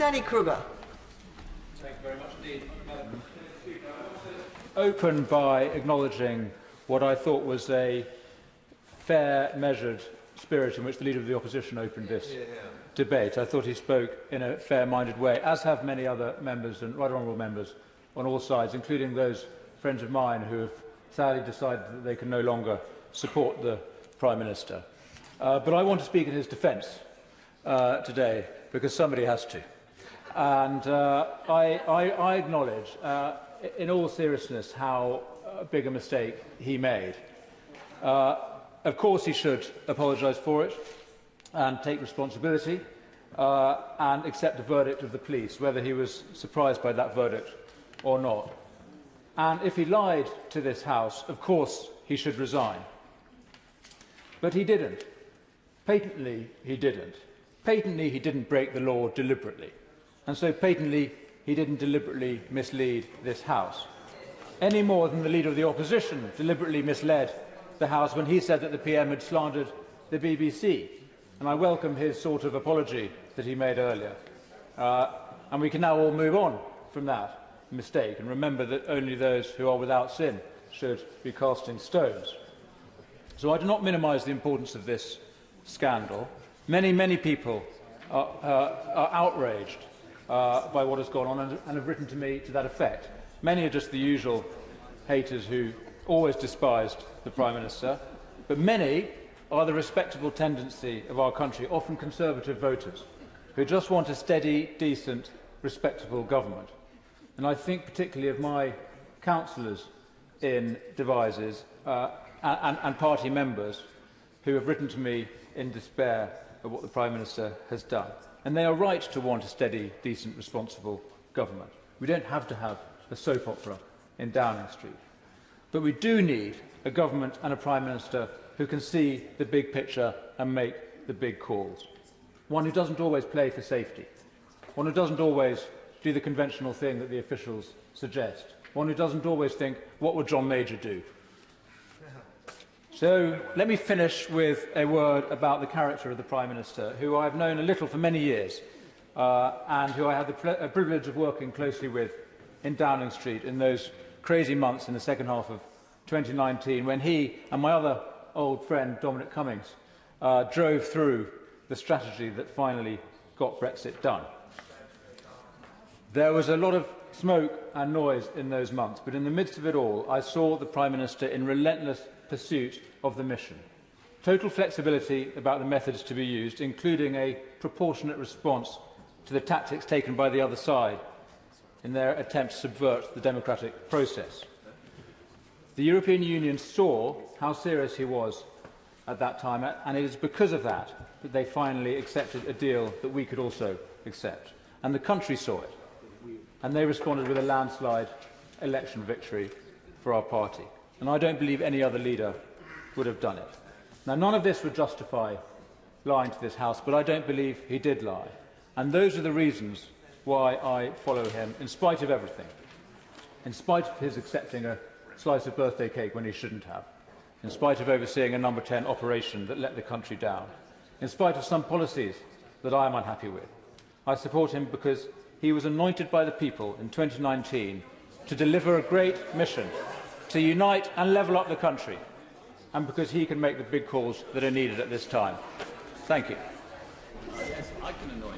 Danny Kruger. Thank you very much indeed. Open by acknowledging what I thought was a fair, measured spirit in which the Leader of the Opposition opened this debate. I thought he spoke in a fair-minded way, as have many other members and right honourable members on all sides, including those friends of mine who have sadly decided that they can no longer support the Prime Minister. But I want to speak in his defence today, because somebody has to. And I acknowledge, in all seriousness, how big a mistake he made. Of course he should apologise for it and take responsibility and accept the verdict of the police, whether he was surprised by that verdict or not. And if he lied to this House, of course he should resign. But he didn't. Patently, he didn't. Patently, he didn't break the law deliberately. And so patently, he didn't deliberately mislead this House, any more than the Leader of the Opposition deliberately misled the House when he said that the PM had slandered the BBC. And I welcome his sort of apology that he made earlier. And we can now all move on from that mistake and remember that only those who are without sin should be casting stones. So I do not minimise the importance of this scandal. Many, many people are outraged by what has gone on and have written to me to that effect. Many are just the usual haters who always despised the Prime Minister, but many are the respectable tendency of our country, often Conservative voters, who just want a steady, decent, respectable government. And I think particularly of my councillors in Devizes and party members who have written to me in despair of what the Prime Minister has done. And they are right to want a steady, decent, responsible government. We don't have to have a soap opera in Downing Street. But we do need a government and a Prime Minister who can see the big picture and make the big calls. One who doesn't always play for safety. One who doesn't always do the conventional thing that the officials suggest. One who doesn't always think, what would John Major do? So let me finish with a word about the character of the Prime Minister, who I have known a little for many years and who I had the privilege of working closely with in Downing Street in those crazy months in the second half of 2019 when he and my other old friend Dominic Cummings drove through the strategy that finally got Brexit done. There was a lot of smoke and noise in those months, but in the midst of it all, I saw the Prime Minister in relentless pursuit of the mission. Total flexibility about the methods to be used, including a proportionate response to the tactics taken by the other side in their attempt to subvert the democratic process. The European Union saw how serious he was at that time, and it is because of that that they finally accepted a deal that we could also accept. And the country saw it, and they responded with a landslide election victory for our party. And I don't believe any other leader would have done it. Now, none of this would justify lying to this House, but I don't believe he did lie. And those are the reasons why I follow him, in spite of everything. In spite of his accepting a slice of birthday cake when he shouldn't have. In spite of overseeing a number 10 operation that let the country down. In spite of some policies that I am unhappy with. I support him because he was anointed by the people in 2019 to deliver a great mission, to unite and level up the country, and because he can make the big calls that are needed at this time. Thank you. Yes, I can annoy